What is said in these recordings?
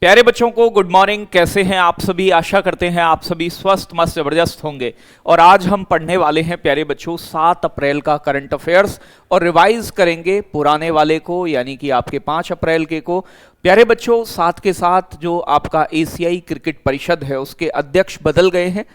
प्यारे बच्चों को गुड मॉर्निंग। कैसे हैं आप सभी? आशा करते हैं आप सभी स्वस्थ मस्त जबरदस्त होंगे। और आज हम पढ़ने वाले हैं प्यारे बच्चों 7 अप्रैल का करंट अफेयर्स और रिवाइज करेंगे पुराने वाले को, यानी कि आपके 5 अप्रैल के को। प्यारे बच्चों, साथ के साथ जो आपका एशियाई क्रिकेट परिषद है उसके अध्यक्ष बदल गए हैं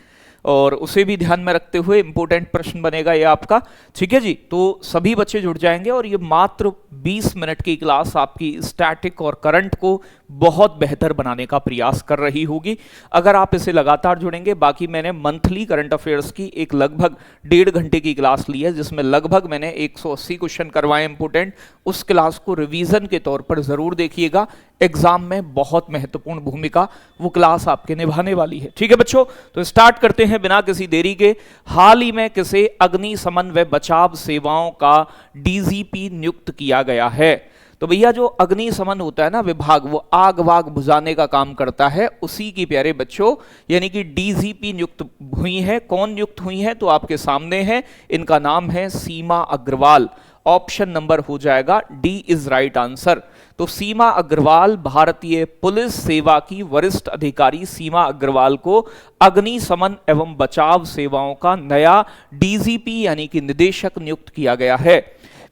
और उसे भी ध्यान में रखते हुए इंपॉर्टेंट प्रश्न बनेगा ये आपका। ठीक है जी, तो सभी बच्चे जुड़ जाएंगे और ये मात्र 20 मिनट की क्लास आपकी स्टैटिक और करंट को बहुत बेहतर बनाने का प्रयास कर रही होगी अगर आप इसे लगातार जुड़ेंगे। बाकी मैंने मंथली करंट अफेयर्स की एक लगभग 1.5 घंटे की क्लास ली है जिसमें लगभग मैंने 180 क्वेश्चन करवाए इंपोर्टेंट। उस क्लास को रिवीजन के तौर पर जरूर देखिएगा, एग्जाम में बहुत महत्वपूर्ण भूमिका वो क्लास आपके निभाने वाली है। ठीक है बच्चों, तो स्टार्ट करते हैं बिना किसी देरी के। हाल ही में किसे अग्निशमन व बचाव सेवाओं का डीजीपी नियुक्त किया गया है? तो भैया जो अग्निशमन होता है ना विभाग, वो आग वाग बुझाने का काम करता है, उसी की प्यारे बच्चों यानी कि डीजीपी नियुक्त हुई है। कौन नियुक्त हुई है? तो आपके सामने है, इनका नाम है सीमा अग्रवाल। ऑप्शन नंबर हो जाएगा डी इज राइट आंसर। तो सीमा अग्रवाल, भारतीय पुलिस सेवा की वरिष्ठ अधिकारी सीमा अग्रवाल को अग्निशमन एवं बचाव सेवाओं का नया डीजीपी यानी कि निदेशक नियुक्त किया गया है।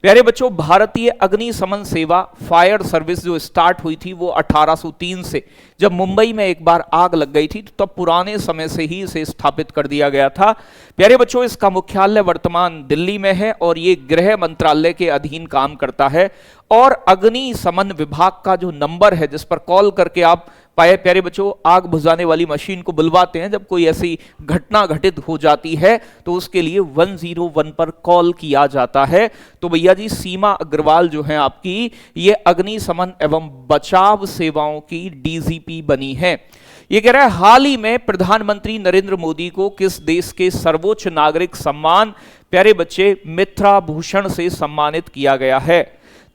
प्यारे बच्चों, भारतीय अग्निशमन सेवा फायर सर्विस जो स्टार्ट हुई थी वो 1803 से, जब मुंबई में एक बार आग लग गई थी तो तब पुराने समय से ही इसे स्थापित कर दिया गया था। प्यारे बच्चों, इसका मुख्यालय वर्तमान दिल्ली में है और ये गृह मंत्रालय के अधीन काम करता है। और अग्निशमन विभाग का जो नंबर है जिस पर कॉल करके आप प्यारे बच्चों आग बुझाने वाली मशीन को बुलवाते हैं जब कोई ऐसी घटना घटित हो जाती है तो उसके लिए 101 पर कॉल किया जाता है। तो भैया जी सीमा अग्रवाल जो है आपकी, ये अग्निशमन एवं बचाव सेवाओं की डीजीपी बनी है। ये कह रहा है हाल ही में प्रधानमंत्री नरेंद्र मोदी को किस देश के सर्वोच्च नागरिक सम्मान प्यारे बच्चे मित्रा भूषण से सम्मानित किया गया है?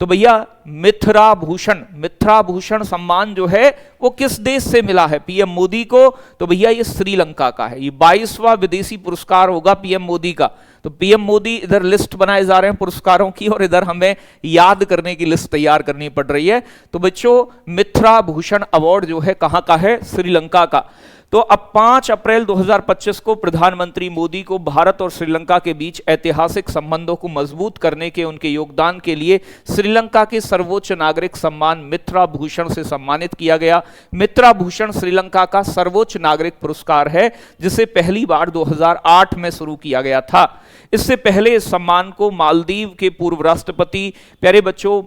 तो भैया मित्रा भूषण सम्मान जो है वो किस देश से मिला है पीएम मोदी को? तो भैया ये श्रीलंका का है। ये 22वां विदेशी पुरस्कार होगा पीएम मोदी का। तो पीएम मोदी इधर लिस्ट बनाए जा रहे हैं पुरस्कारों की और इधर हमें याद करने की लिस्ट तैयार करनी पड़ रही है। तो बच्चों मित्रा भूषण अवार्ड जो है कहां का है? श्रीलंका का। तो अब 5 अप्रैल 2025 को प्रधानमंत्री मोदी को भारत और श्रीलंका के बीच ऐतिहासिक संबंधों को मजबूत करने के उनके योगदान के लिए श्रीलंका के सर्वोच्च नागरिक सम्मान मित्रा भूषण से सम्मानित किया गया। मित्रा भूषण श्रीलंका का सर्वोच्च नागरिक पुरस्कार है जिसे पहली बार 2008 में शुरू किया गया था। इससे पहले इस सम्मान को मालदीव के पूर्व राष्ट्रपति प्यारे बच्चों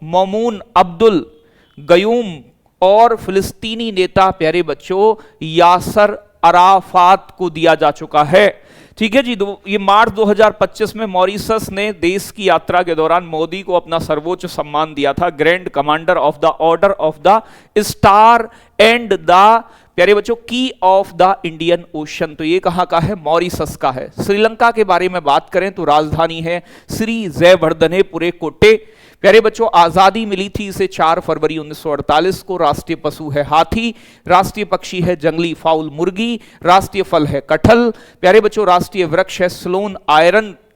मौमून अब्दुल गयूम और फिलिस्तीनी नेता प्यारे बच्चों यासर अराफात को दिया जा चुका है। ठीक है जी, ये मार्च 2025 में मॉरिशस ने देश की यात्रा के दौरान मोदी को अपना सर्वोच्च सम्मान दिया था, grand commander of the order of the star and the प्यारे बच्चों की ऑफ द इंडियन ओशन। तो ये कहां का है? मॉरिशस का है। श्रीलंका के बारे में बात करें तो राजधानी है श्री जयवर्धनेपुरे कोटे। प्यारे बच्चों, आजादी मिली थी इसे 4 फरवरी 1948 को। राष्ट्रीय पशु है हाथी, राष्ट्रीय पक्षी है जंगली फाउल मुर्गी, राष्ट्रीय फल है कटहल। प्यारे बच्चों, राष्ट्रीय वृक्ष है स्लोन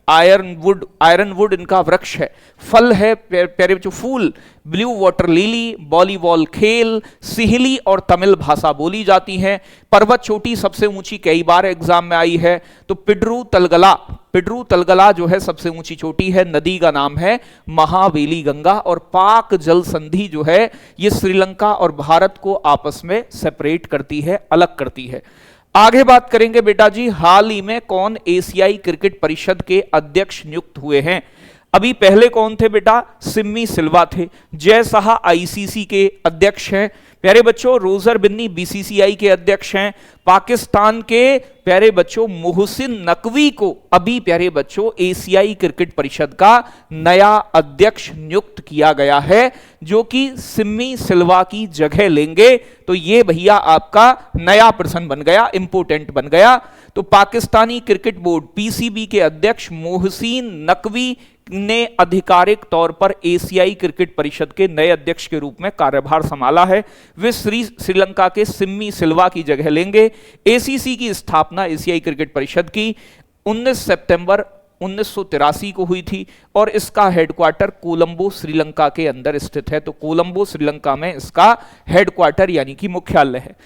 आयरनवुड इनका वृक्ष है। फल है प्यारे बच्चों फूल ब्लू वाटर लिली, वॉलीबॉल खेल, सिहली और तमिल भाषा बोली जाती है। पर्वत चोटी सबसे ऊंची कई बार एग्जाम में आई है तो पिड्रू तलगला जो है सबसे ऊंची चोटी है। नदी का नाम है महावेली गंगा। और पाक जल संधि जो है ये श्रीलंका और भारत को आपस में सेपरेट करती है, अलग करती है। आगे बात करेंगे बेटा जी, हाल ही में कौन एशियाई क्रिकेट परिषद के अध्यक्ष नियुक्त हुए हैं? अभी पहले कौन थे बेटा? सिम्मी सिल्वा थे। जय साहा आईसीसी के अध्यक्ष हैं। प्यारे बच्चों, रोजर बिन्नी बीसीसीआई के अध्यक्ष हैं। पाकिस्तान के प्यारे बच्चों मोहसिन नकवी को अभी प्यारे बच्चों एशियाई क्रिकेट परिषद का नया अध्यक्ष नियुक्त किया गया है जो कि सिम्मी सिल्वा की जगह लेंगे। तो ये भैया आपका नया पर्सन बन गया, इंपोर्टेंट बन गया। तो पाकिस्तानी क्रिकेट बोर्ड पीसीबी के अध्यक्ष मोहसिन नकवी ने आधिकारिक तौर पर एशियाई क्रिकेट परिषद के नए अध्यक्ष के रूप में कार्यभार संभाला है। वे श्रीलंका के सिम्मी सिल्वा की जगह लेंगे। एसीसी की स्थापना एशियाई क्रिकेट परिषद की 19 सितंबर 1983 को हुई थी और इसका हेडक्वार्टर कोलंबो श्रीलंका के अंदर स्थित है। तो कोलंबो श्रीलंका में इसका हेडक्वार्टर यानी कि मुख्यालय है।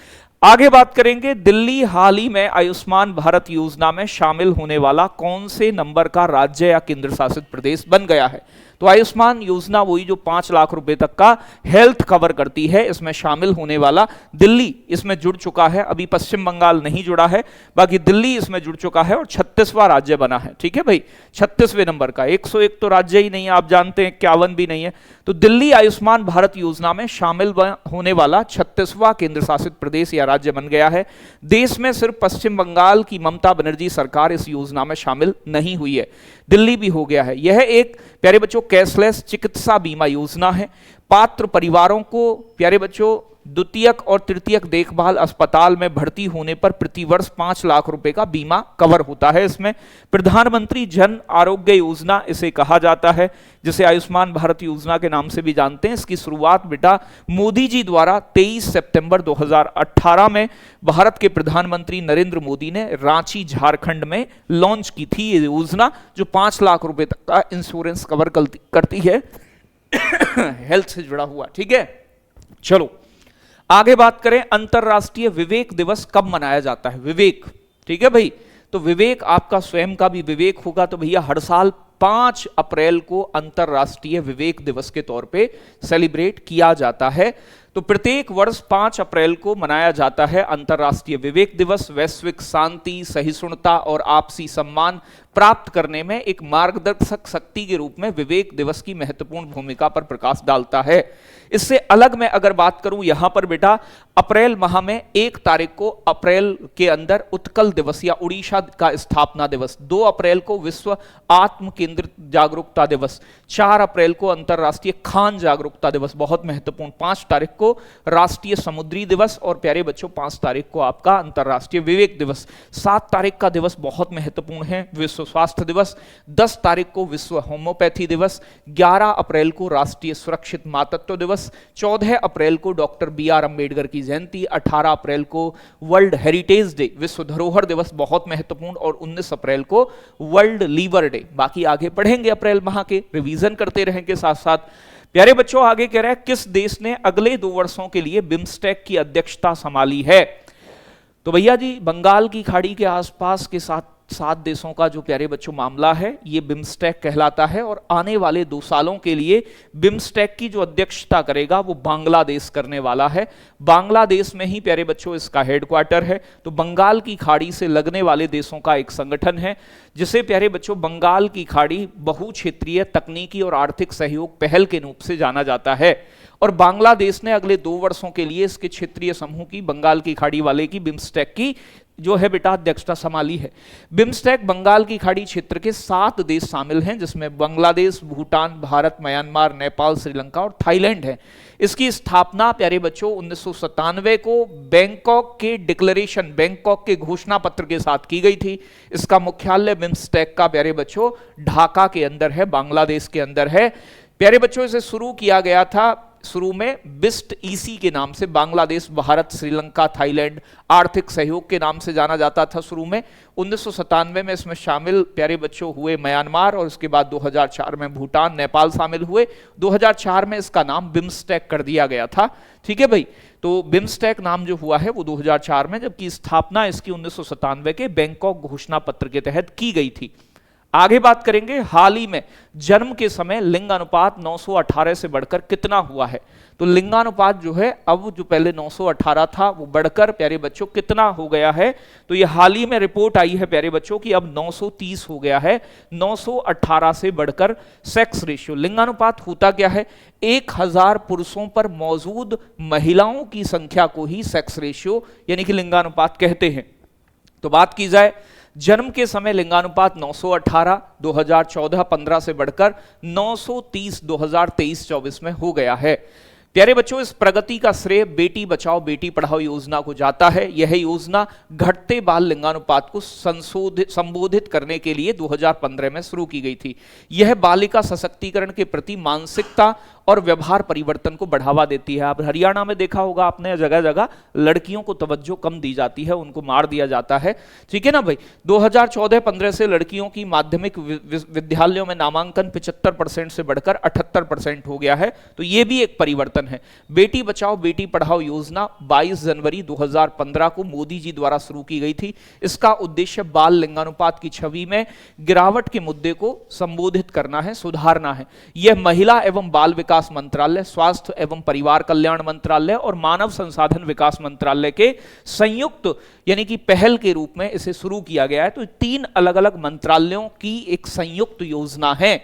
आगे बात करेंगे, दिल्ली हाल ही में आयुष्मान भारत योजना में शामिल होने वाला कौन से नंबर का राज्य या केंद्र शासित प्रदेश बन गया है? तो आयुष्मान योजना वही जो 5 लाख रुपए तक का हेल्थ कवर करती है, इसमें शामिल होने वाला दिल्ली इसमें जुड़ चुका है। अभी पश्चिम बंगाल नहीं जुड़ा है, बाकी दिल्ली इसमें जुड़ चुका है और 36वां राज्य बना है। ठीक है भाई, 36वें नंबर का, 101 तो राज्य ही नहीं है, आप जानते हैं 51 भी नहीं है। तो दिल्ली आयुष्मान भारत योजना में शामिल होने वाला 36वां केंद्र शासित प्रदेश या राज्य बन गया है। देश में सिर्फ पश्चिम बंगाल की ममता बनर्जी सरकार इस योजना में शामिल नहीं हुई है, दिल्ली भी हो गया है। यह एक प्यारे बच्चों कैशलेस चिकित्सा बीमा योजना है। पात्र परिवारों को प्यारे बच्चों द्वितीयक और तृतीयक देखभाल अस्पताल में भर्ती होने पर प्रतिवर्ष 5 लाख रुपए का बीमा कवर होता है। इसमें प्रधानमंत्री जन आरोग्य योजना इसे कहा जाता है, जिसे आयुष्मान भारत योजना के नाम से भी जानते हैं। इसकी शुरुआत बेटा मोदी जी द्वारा 23 सितंबर 2018 में भारत के प्रधानमंत्री नरेंद्र मोदी ने रांची झारखंड में लॉन्च की थी। ये योजना जो 5 लाख रुपए तक का इंश्योरेंस कवर करती है हेल्थ से जुड़ा हुआ। ठीक है, चलो आगे बात करें, अंतरराष्ट्रीय विवेक दिवस कब मनाया जाता है? विवेक, ठीक है भाई, तो विवेक आपका स्वयं का भी विवेक होगा। तो भैया हर साल 5 अप्रैल को अंतरराष्ट्रीय विवेक दिवस के तौर पे सेलिब्रेट किया जाता है। तो प्रत्येक वर्ष 5 अप्रैल को मनाया जाता है अंतरराष्ट्रीय विवेक दिवस। वैश्विक शांति, सहिष्णुता और आपसी सम्मान प्राप्त करने में एक मार्गदर्शक शक्ति के रूप में विवेक दिवस की महत्वपूर्ण भूमिका पर प्रकाश डालता है। इससे अलग मैं अगर बात करूं यहां पर बेटा, अप्रैल माह में 1 तारीख को अप्रैल के अंदर उत्कल दिवस या उड़ीसा का स्थापना दिवस, 2 अप्रैल को विश्व आत्म केंद्रित जागरूकता दिवस, 4 अप्रैल को अंतरराष्ट्रीय खान जागरूकता दिवस, बहुत महत्वपूर्ण, 5 तारीख को राष्ट्रीय समुद्री दिवस और प्यारे बच्चों 5 तारीख को आपका अंतरराष्ट्रीय विवेक दिवस, 7 तारीख का दिवस बहुत महत्वपूर्ण है, विश्व स्वास्थ्य दिवस, 10 तारीख को विश्व होम्योपैथी दिवस, 11 अप्रैल को राष्ट्रीय सुरक्षित मातृत्व दिवस, 14 अप्रैल को डॉक्टर BR अम्बेडकर की जयंती, 18 अप्रैल को वर्ल्ड हेरिटेज डे विश्व धरोहर दिवस बहुत महत्वपूर्ण, और 19 अप्रैल को वर्ल्ड लीवर डे। बाकी आगे पढ़ेंगे अप्रैल माह के, रिवीजन करते रहेंगे साथ साथ। प्यारे बच्चों आगे कह रहा है, किस देश ने अगले 2 वर्षों के लिए बिम्स्टेक की अध्यक्षता संभाली है? तो भैया जी बंगाल की खाड़ी के आसपास के 7 देशों का जो प्यारे बच्चों मामला है ये बिम्स्टेक कहलाता है, और आने वाले 2 सालों के लिए बिम्स्टेक की जो अध्यक्षता करेगा वो बांग्लादेश करने वाला है। बांग्लादेश में ही प्यारे बच्चों इसका हेडक्वार्टर है। तो बंगाल की खाड़ी से लगने वाले देशों का एक संगठन है जिसे प्यारे बच्चों बंगाल की खाड़ी बहुक्षेत्रीय तकनीकी और आर्थिक सहयोग पहल के रूप से जाना जाता है। और बांग्लादेश ने अगले 2 वर्षों के लिए इसके क्षेत्रीय समूह की, बंगाल की खाड़ी वाले की, बिम्स्टेक की जो है बेटा अध्यक्षता संभाली है। बिम्स्टेक बंगाल की खाड़ी क्षेत्र के 7 देश शामिल हैं, जिसमें बांग्लादेश, भूटान, भारत, म्यांमार, नेपाल, श्रीलंका और थाईलैंड है। इसकी स्थापना प्यारे बच्चों 1997 को बैंकॉक के डिक्लेरेशन, बैंकॉक के घोषणा पत्र के साथ की गई थी। इसका मुख्यालय बिम्स्टेक का प्यारे बच्चों ढाका के अंदर है, बांग्लादेश के अंदर है। प्यारे बच्चों इसे शुरू किया गया था शुरू में बिस्ट ईसी के नाम से, बांग्लादेश, भारत, श्रीलंका, थाईलैंड आर्थिक सहयोग के नाम से जाना जाता था शुरू में। 1997 में इसमें शामिल प्यारे बच्चों हुए म्यांमार, और उसके बाद 2004 में भूटान, नेपाल शामिल हुए। 2004 में इसका नाम बिम्स्टेक कर दिया गया था। ठीक है भाई, तो बिम्स्टेक नाम जो हुआ है वो 2004 में, जबकि स्थापना इसकी 1997 के बैंकॉक घोषणा पत्र के तहत की गई थी। आगे बात करेंगे, हाल ही में जन्म के समय लिंगानुपात 918 से बढ़कर कितना हुआ है? तो लिंगानुपात जो है अब जो पहले 918 था वो बढ़कर प्यारे बच्चों कितना हो गया है? तो ये हाल ही में रिपोर्ट आई है प्यारे बच्चों की अब 930 हो गया है। 918 से बढ़कर सेक्स रेशियो, लिंगानुपात होता क्या है? 1000 पुरुषों पर मौजूद महिलाओं की संख्या को ही सेक्स रेशियो यानी कि लिंगानुपात कहते हैं। तो बात की जाए जन्म के समय लिंगानुपात 918 2014-15 से बढ़कर 930 2023-24 में हो गया है। प्यारे बच्चों इस प्रगति का श्रेय बेटी बचाओ बेटी पढ़ाओ योजना को जाता है। यह योजना घटते बाल लिंगानुपात को संबोधित करने के लिए 2015 में शुरू की गई थी। यह बालिका सशक्तिकरण के प्रति मानसिकता और व्यवहार परिवर्तन को बढ़ावा देती है। अब हरियाणा में देखा होगा आपने, जगह जगह लड़कियों को तवज्जो कम दी जाती है, उनको मार दिया जाता है, ठीक है ना भाई। 2014-15 से लड़कियों की माध्यमिक विद्यालयों में नामांकन 75% से बढ़कर 78% हो गया है, तो यह भी एक परिवर्तन है। बेटी बचाओ बेटी पढ़ाओ योजना 22 जनवरी 2015 को मोदी जी द्वारा शुरू की गई थी। इसका उद्देश्य बाल लिंगानुपात की छवि में गिरावट के मुद्दे को संबोधित करना है, सुधारना है। यह महिला एवं बाल विकास मंत्रालय, स्वास्थ्य एवं परिवार कल्याण मंत्रालय और मानव संसाधन विकास मंत्रालय के संयुक्त यानी कि पहल के रूप में इसे शुरू किया गया है। तो 3 अलग अलग मंत्रालयों की एक संयुक्त योजना है।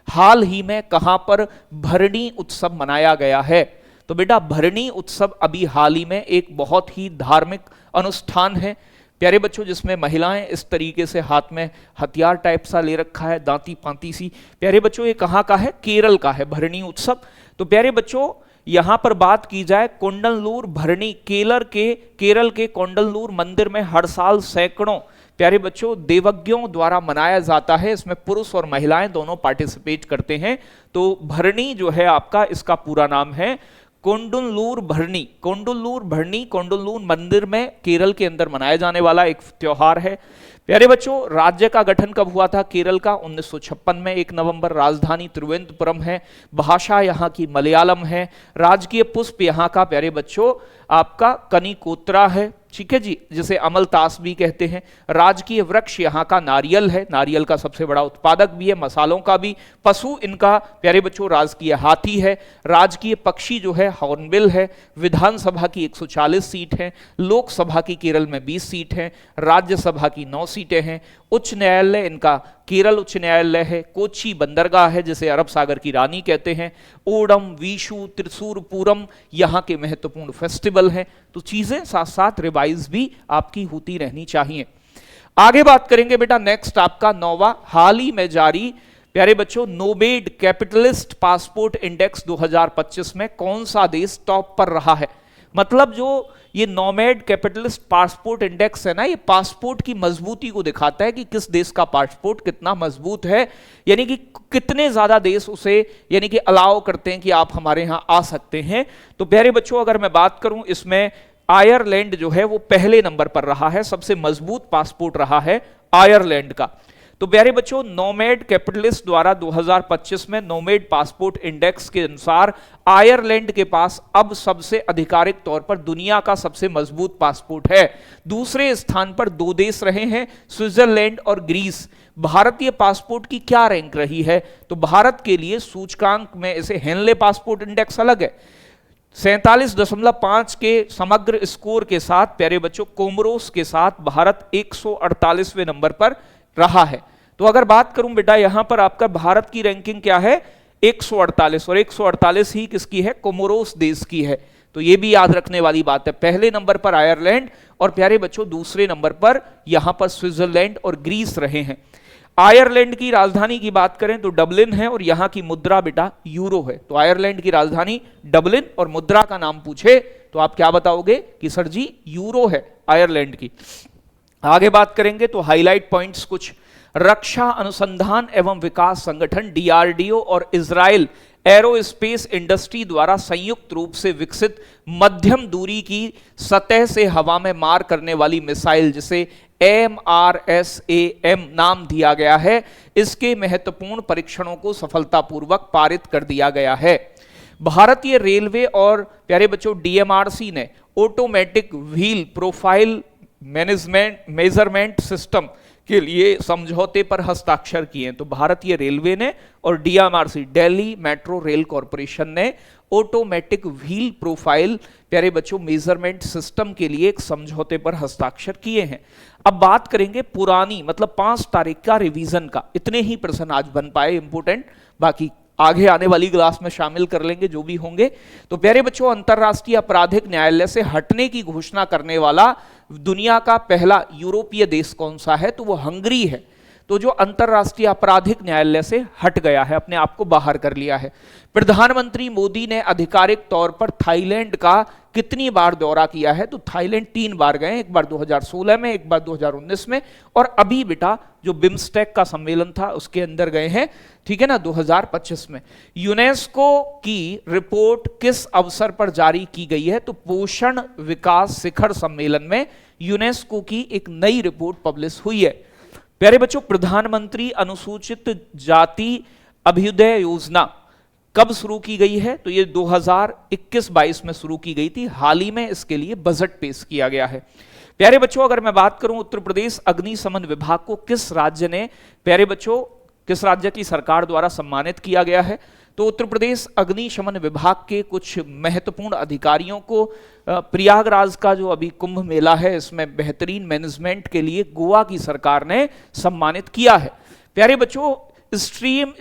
हाल ही में कहां पर भरणी उत्सव मनाया गया है? तो बेटा भरणी उत्सव अभी हाल ही में एक बहुत ही धार्मिक अनुष्ठान है प्यारे बच्चों, जिसमें महिलाएं इस तरीके से हाथ में हथियार टाइप सा ले रखा है, दांती पांती सी। प्यारे बच्चों ये कहाँ का है? केरल का है भरणी उत्सव। तो प्यारे बच्चों यहां पर बात की जाए कोंडलूर भरणी, केरल के कोंडलूर मंदिर में हर साल सैकड़ों प्यारे बच्चों देवज्ञों द्वारा मनाया जाता है। इसमें पुरुष और महिलाएं दोनों पार्टिसिपेट करते हैं। तो भरणी जो है आपका, इसका पूरा नाम है कोंडलूर भरणी। कोंडलूर मंदिर में केरल के अंदर मनाया जाने वाला एक त्योहार है। प्यारे बच्चों राज्य का गठन कब हुआ था केरल का? 1956 में 1 नवंबर। राजधानी तिरुवनंतपुरम है। भाषा यहाँ की मलयालम है। राजकीय पुष्प यहाँ का प्यारे बच्चों आपका कनिकोत्रा है, ठीक है जी, जिसे अमलतास भी कहते हैं। राजकीय वृक्ष यहाँ का नारियल है, नारियल का सबसे बड़ा उत्पादक भी है, मसालों का भी। पशु इनका प्यारे बच्चों राजकीय हाथी है। राजकीय पक्षी जो है हॉर्नबिल है। विधानसभा की 140 सीट है। लोकसभा की केरल में 20 सीट है। राज्यसभा की 9 सीटें हैं। उच्च न्यायालय इनका केरल उच्च न्यायालय है। कोच्चि बंदरगाह है जिसे अरब सागर की रानी कहते हैं। ओणम, विशु, त्रिशूर पूरम यहाँ के महत्वपूर्ण फेस्टिवल हैं। तो चीजें साथ साथ रिवाइज भी आपकी होती रहनी चाहिए। आगे बात करेंगे बेटा नेक्स्ट आपका 9वां, हाल ही में जारी प्यारे बच्चों नोबेड कैपिटलिस्ट पासपोर्ट इंडेक्स 2025 में कौन सा देश टॉप पर रहा है? मतलब जो ये नोमैड कैपिटलिस्ट पासपोर्ट इंडेक्स है ना, ये पासपोर्ट की मजबूती को दिखाता है कि किस देश का पासपोर्ट कितना मजबूत है, यानी कि कितने ज्यादा देश उसे यानी कि अलाउ करते हैं कि आप हमारे यहां आ सकते हैं। तो प्यारे बच्चों अगर मैं बात करूं इसमें आयरलैंड जो है वो पहले नंबर पर रहा है, सबसे मजबूत पासपोर्ट रहा है आयरलैंड का। तो प्यारे बच्चों नोमैड कैपिटलिस्ट द्वारा 2025 में नोमैड पासपोर्ट इंडेक्स के अनुसार आयरलैंड के पास अब सबसे आधिकारिक तौर पर दुनिया का सबसे मजबूत पासपोर्ट है। दूसरे स्थान पर 2 देश रहे हैं, स्विट्जरलैंड और ग्रीस। भारतीय पासपोर्ट की क्या रैंक रही है? तो भारत के लिए सूचकांक में इसे हेनले पासपोर्ट इंडेक्स अलग है, 47.5 के समग्र स्कोर के साथ प्यारे बच्चों कोमोरोस के साथ भारत 148वें नंबर पर रहा है। तो अगर बात करूं बेटा यहां पर आपका भारत की रैंकिंग क्या है? 148, और 148 ही किसकी है? कोमोरोस देश की है। तो यह भी याद रखने वाली बात है। पहले नंबर पर आयरलैंड और प्यारे बच्चों दूसरे नंबर पर यहां पर स्विट्जरलैंड और ग्रीस रहे हैं। आयरलैंड की राजधानी की बात करें तो डबलिन है और यहां की मुद्रा बेटा यूरो है। तो आयरलैंड की राजधानी डबलिन और मुद्रा का नाम पूछे तो आप क्या बताओगे कि सर जी यूरो है आयरलैंड की। आगे बात करेंगे तो हाईलाइट पॉइंट्स कुछ। रक्षा अनुसंधान एवं विकास संगठन डीआरडीओ और इजराइल एरोस्पेस इंडस्ट्री द्वारा संयुक्त रूप से विकसित मध्यम दूरी की सतह से हवा में मार करने वाली मिसाइल जिसे MRSAM नाम दिया गया है, इसके महत्वपूर्ण परीक्षणों को सफलतापूर्वक पारित कर दिया गया है। भारतीय रेलवे और प्यारे बच्चों DMRC ने automatic wheel profile measurement system के लिए समझौते पर हस्ताक्षर किए। तो भारतीय रेलवे ने और DMRC Delhi metro rail corporation ने ऑटोमेटिक व्हील प्रोफाइल प्यारे बच्चों मेजरमेंट सिस्टम के लिए एक समझौते पर हस्ताक्षर किए हैं। अब बात करेंगे पुरानी मतलब 5 तारीख का रिवीजन का। इतने ही प्रश्न आज बन पाए इंपोर्टेंट, बाकी आगे आने वाली क्लास में शामिल कर लेंगे जो भी होंगे। तो प्यारे बच्चों अंतरराष्ट्रीय आपराधिक न्यायालय से हटने की घोषणा करने वाला दुनिया का पहला यूरोपीय देश कौन सा है? तो वो हंगरी है। तो जो अंतरराष्ट्रीय आपराधिक न्यायालय से हट गया है, अपने आप को बाहर कर लिया है। प्रधानमंत्री मोदी ने आधिकारिक तौर पर थाईलैंड का कितनी बार दौरा किया है, तो थाईलैंड 3 बार गए, एक बार 2016 में, एक बार 2019 में, और अभी बेटा जो बिम्स्टेक का सम्मेलन था उसके अंदर गए हैं, ठीक है ना, 2025 में। यूनेस्को की रिपोर्ट किस अवसर पर जारी की गई है, तो पोषण विकास शिखर सम्मेलन में यूनेस्को की एक नई रिपोर्ट पब्लिश हुई है। प्यारे बच्चों, प्रधानमंत्री अनुसूचित जाति अभ्युदय योजना कब शुरू की गई है, तो ये 2021-22 में शुरू की गई थी। हाल ही में इसके लिए बजट पेश किया गया है। प्यारे बच्चों, अगर मैं बात करूं उत्तर प्रदेश अग्निशमन विभाग को किस राज्य ने, प्यारे बच्चों, किस राज्य की सरकार द्वारा सम्मानित किया गया है, तो उत्तर प्रदेश अग्निशमन विभाग के कुछ महत्वपूर्ण अधिकारियों को प्रयागराज का जो अभी कुंभ मेला है इसमें बेहतरीन मैनेजमेंट के लिए गोवा की सरकार ने सम्मानित किया है। प्यारे बच्चों, स्ट्रीम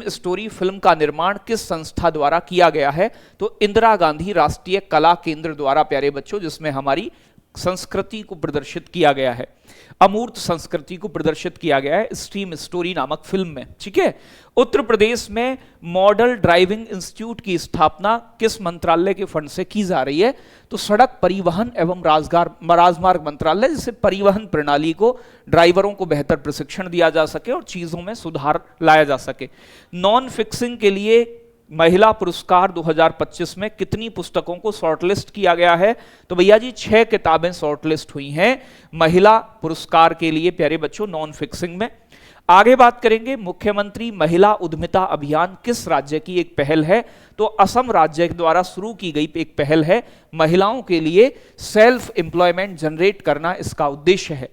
स्टोरी फिल्म का निर्माण किस संस्था द्वारा किया गया है, तो इंदिरा गांधी राष्ट्रीय कला केंद्र द्वारा, प्यारे बच्चों, जिसमें हमारी संस्कृति को प्रदर्शित किया गया है, अमूर्त संस्कृति को प्रदर्शित किया गया है स्ट्रीम स्टोरी नामक फिल्म में, ठीक है। उत्तर प्रदेश में मॉडल ड्राइविंग इंस्टीट्यूट की स्थापना किस मंत्रालय के फंड से की जा रही है, तो सड़क परिवहन एवं राजमार्ग मंत्रालय, जिससे परिवहन प्रणाली को, ड्राइवरों को बेहतर प्रशिक्षण दिया जा सके और चीजों में सुधार लाया जा सके। नॉन फिक्सिंग के लिए महिला पुरस्कार 2025 में कितनी पुस्तकों को शॉर्टलिस्ट किया गया है, तो भैया जी 6 किताबें शॉर्टलिस्ट हुई हैं महिला पुरस्कार के लिए, प्यारे बच्चों, नॉन फिक्सिंग में। आगे बात करेंगे, मुख्यमंत्री महिला उद्यमिता अभियान किस राज्य की एक पहल है, तो असम राज्य द्वारा शुरू की गई एक पहल है। महिलाओं के लिए सेल्फ एम्प्लॉयमेंट जनरेट करना इसका उद्देश्य है।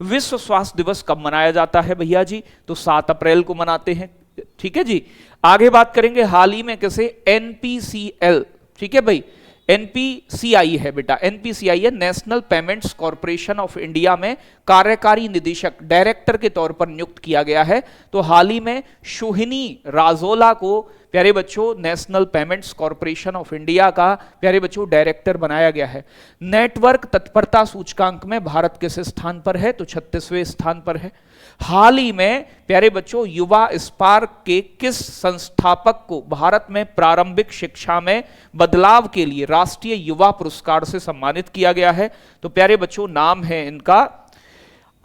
विश्व स्वास्थ्य दिवस कब मनाया जाता है भैया जी, तो 7 अप्रैल को मनाते हैं, ठीक है जी। आगे बात करेंगे, हाल ही में कैसे NPCL, ठीक है भाई, NPCI है बेटा, NPCI है national payments corporation of India में कार्यकारी निदेशक, डायरेक्टर के तौर पर नियुक्त किया गया है। तो हाल ही में सोहिनी राजोला को, प्यारे बच्चों, national payments corporation of India का, प्यारे बच्चों, डायरेक्टर बनाया गया है। नेटवर्क तत्परता सूचकांक में भारत किस स्थान पर है, तो 36वें स्थान पर है। हाल ही में प्यारे बच्चों, युवा स्पार्क के किस संस्थापक को भारत में प्रारंभिक शिक्षा में बदलाव के लिए राष्ट्रीय युवा पुरस्कार से सम्मानित किया गया है, तो प्यारे बच्चों, नाम है इनका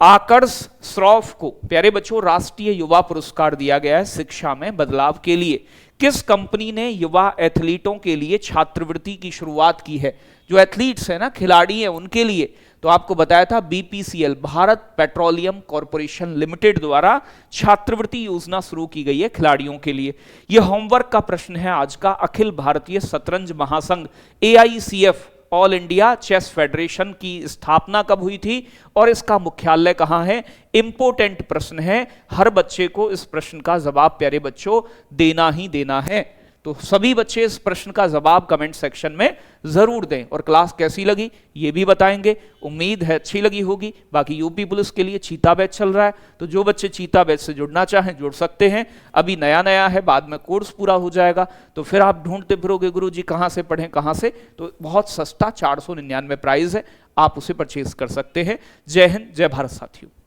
आकर्ष श्रॉफ को, प्यारे बच्चों, राष्ट्रीय युवा पुरस्कार दिया गया है शिक्षा में बदलाव के लिए। किस कंपनी ने युवा एथलीटों के लिए छात्रवृत्ति की शुरुआत की है, जो एथलीट्स है ना, खिलाड़ी हैं, उनके लिए, तो आपको बताया था BPCL, Bharat petroleum corporation limited द्वारा छात्रवृत्ति योजना शुरू की गई है खिलाड़ियों के लिए। यह होमवर्क का प्रश्न है आज का। अखिल भारतीय शतरंज महासंघ AICF, all India chess federation की स्थापना कब हुई थी और इसका मुख्यालय कहां है, इंपोर्टेंट प्रश्न है, हर बच्चे को इस प्रश्न का जवाब, प्यारे बच्चों, देना ही देना है। तो सभी बच्चे इस प्रश्न का जवाब कमेंट सेक्शन में जरूर दें, और क्लास कैसी लगी ये भी बताएंगे। उम्मीद है अच्छी लगी होगी। बाकी यूपी पुलिस के लिए चीता बैच चल रहा है, तो जो बच्चे चीता बैच से जुड़ना चाहें जुड़ सकते हैं। अभी नया नया है, बाद में कोर्स पूरा हो जाएगा तो फिर आप ढूंढते फिरोगे गुरुजी कहाँ से पढ़ें कहाँ से, तो बहुत सस्ता 499 प्राइस है, आप उसे परचेज कर सकते हैं। जय हिंद, जय भारत साथियों।